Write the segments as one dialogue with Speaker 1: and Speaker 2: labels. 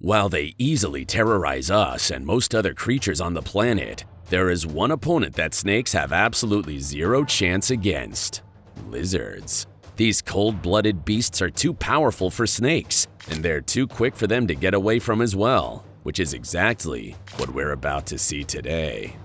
Speaker 1: While they easily terrorize us and most other creatures on the planet, there is one opponent that snakes have absolutely zero chance against: lizards. These cold-blooded beasts are too powerful for snakes, and they're too quick for them to get away from as well, which is exactly what we're about to see today.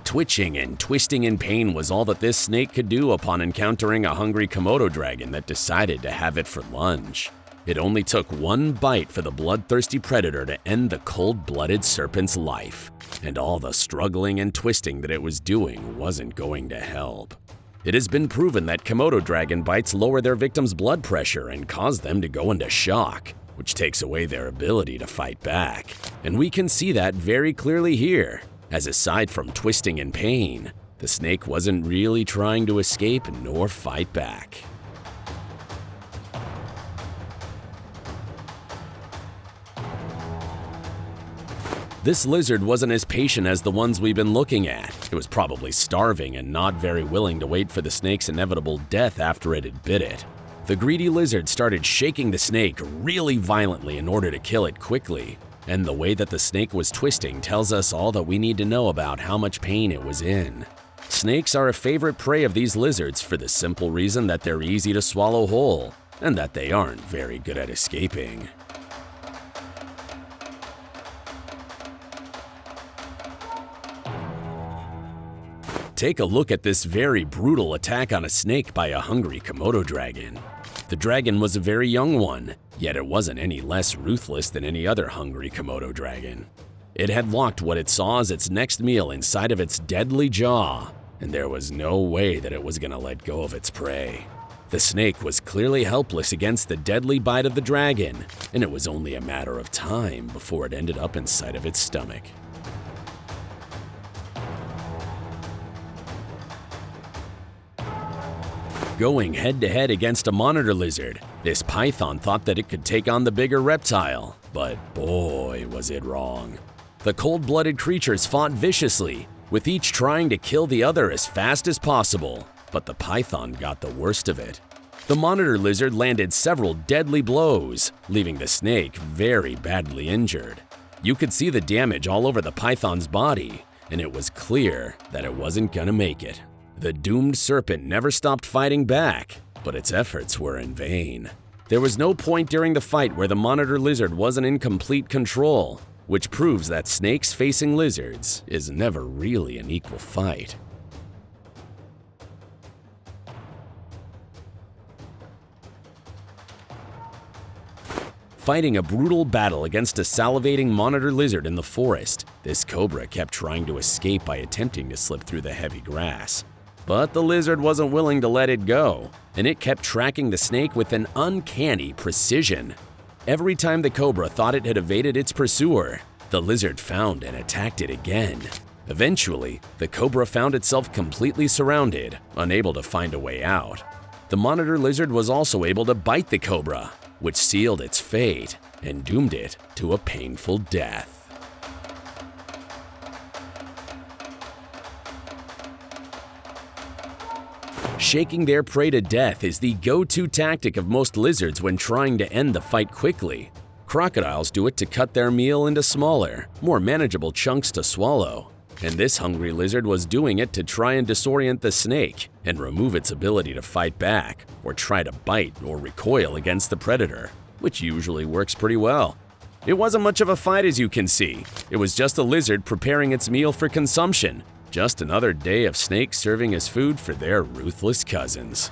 Speaker 1: Twitching and twisting in pain was all that this snake could do upon encountering a hungry Komodo dragon that decided to have it for lunch. It only took one bite for the bloodthirsty predator to end the cold-blooded serpent's life, and all the struggling and twisting that it was doing wasn't going to help. It has been proven that Komodo dragon bites lower their victims' blood pressure and cause them to go into shock, which takes away their ability to fight back. And we can see that very clearly here, as aside from twisting in pain, the snake wasn't really trying to escape nor fight back. This lizard wasn't as patient as the ones we've been looking at. It was probably starving and not very willing to wait for the snake's inevitable death after it had bit it. The greedy lizard started shaking the snake really violently in order to kill it quickly, and the way that the snake was twisting tells us all that we need to know about how much pain it was in. Snakes are a favorite prey of these lizards for the simple reason that they're easy to swallow whole, and that they aren't very good at escaping. Take a look at this very brutal attack on a snake by a hungry Komodo dragon. The dragon was a very young one, yet it wasn't any less ruthless than any other hungry Komodo dragon. It had locked what it saw as its next meal inside of its deadly jaw, and there was no way that it was going to let go of its prey. The snake was clearly helpless against the deadly bite of the dragon, and it was only a matter of time before it ended up inside of its stomach. Going head-to-head against a monitor lizard, this python thought that it could take on the bigger reptile, but boy was it wrong. The cold-blooded creatures fought viciously, with each trying to kill the other as fast as possible, but the python got the worst of it. The monitor lizard landed several deadly blows, leaving the snake very badly injured. You could see the damage all over the python's body, and it was clear that it wasn't gonna make it. The doomed serpent never stopped fighting back, but its efforts were in vain. There was no point during the fight where the monitor lizard wasn't in complete control, which proves that snakes facing lizards is never really an equal fight. Fighting a brutal battle against a salivating monitor lizard in the forest, this cobra kept trying to escape by attempting to slip through the heavy grass. But the lizard wasn't willing to let it go, and it kept tracking the snake with an uncanny precision. Every time the cobra thought it had evaded its pursuer, the lizard found and attacked it again. Eventually, the cobra found itself completely surrounded, unable to find a way out. The monitor lizard was also able to bite the cobra, which sealed its fate and doomed it to a painful death. Shaking their prey to death is the go-to tactic of most lizards when trying to end the fight quickly. Crocodiles do it to cut their meal into smaller, more manageable chunks to swallow. And this hungry lizard was doing it to try and disorient the snake and remove its ability to fight back or try to bite or recoil against the predator, which usually works pretty well. It wasn't much of a fight, as you can see. It was just a lizard preparing its meal for consumption. Just another day of snakes serving as food for their ruthless cousins.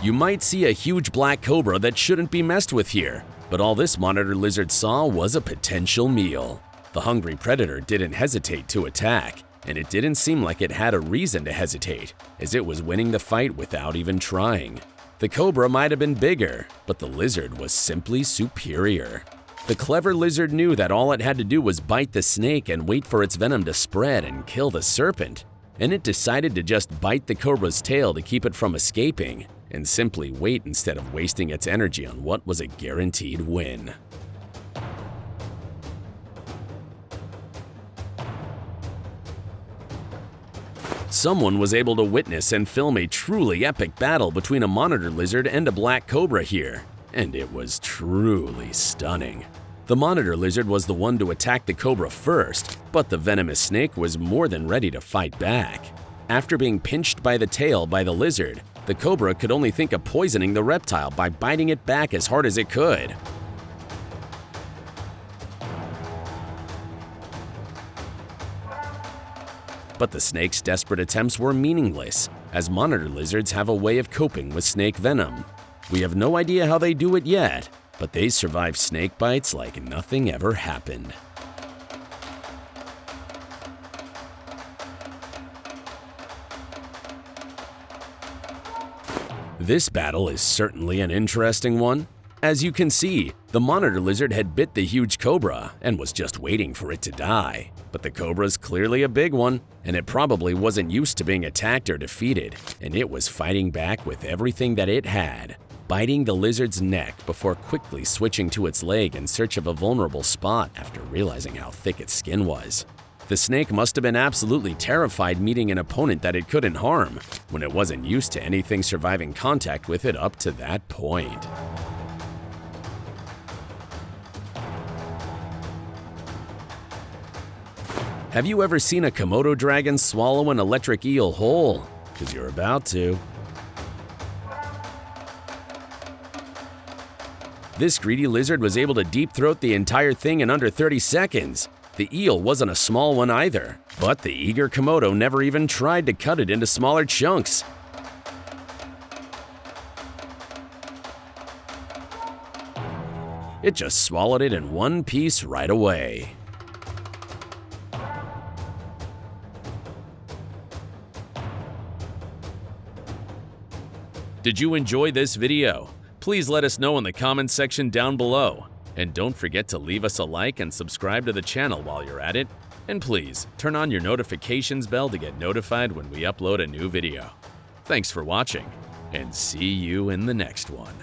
Speaker 1: You might see a huge black cobra that shouldn't be messed with here, but all this monitor lizard saw was a potential meal. The hungry predator didn't hesitate to attack, and it didn't seem like it had a reason to hesitate, as it was winning the fight without even trying. The cobra might have been bigger, but the lizard was simply superior. The clever lizard knew that all it had to do was bite the snake and wait for its venom to spread and kill the serpent, and it decided to just bite the cobra's tail to keep it from escaping, and simply wait instead of wasting its energy on what was a guaranteed win. Someone was able to witness and film a truly epic battle between a monitor lizard and a black cobra here, and it was truly stunning. The monitor lizard was the one to attack the cobra first, but the venomous snake was more than ready to fight back. After being pinched by the tail by the lizard, the cobra could only think of poisoning the reptile by biting it back as hard as it could. But the snake's desperate attempts were meaningless, as monitor lizards have a way of coping with snake venom. We have no idea how they do it yet, but they survive snake bites like nothing ever happened. This battle is certainly an interesting one. As you can see, the monitor lizard had bit the huge cobra and was just waiting for it to die. But the cobra's clearly a big one, and it probably wasn't used to being attacked or defeated, and it was fighting back with everything that it had, biting the lizard's neck before quickly switching to its leg in search of a vulnerable spot after realizing how thick its skin was. The snake must have been absolutely terrified meeting an opponent that it couldn't harm, when it wasn't used to anything surviving contact with it up to that point. Have you ever seen a Komodo dragon swallow an electric eel whole? Because you're about to. This greedy lizard was able to deep throat the entire thing in under 30 seconds. The eel wasn't a small one either, but the eager Komodo never even tried to cut it into smaller chunks. It just swallowed it in one piece right away. Did you enjoy this video? Please let us know in the comments section down below. And don't forget to leave us a like and subscribe to the channel while you're at it. And please, turn on your notifications bell to get notified when we upload a new video. Thanks for watching, and see you in the next one.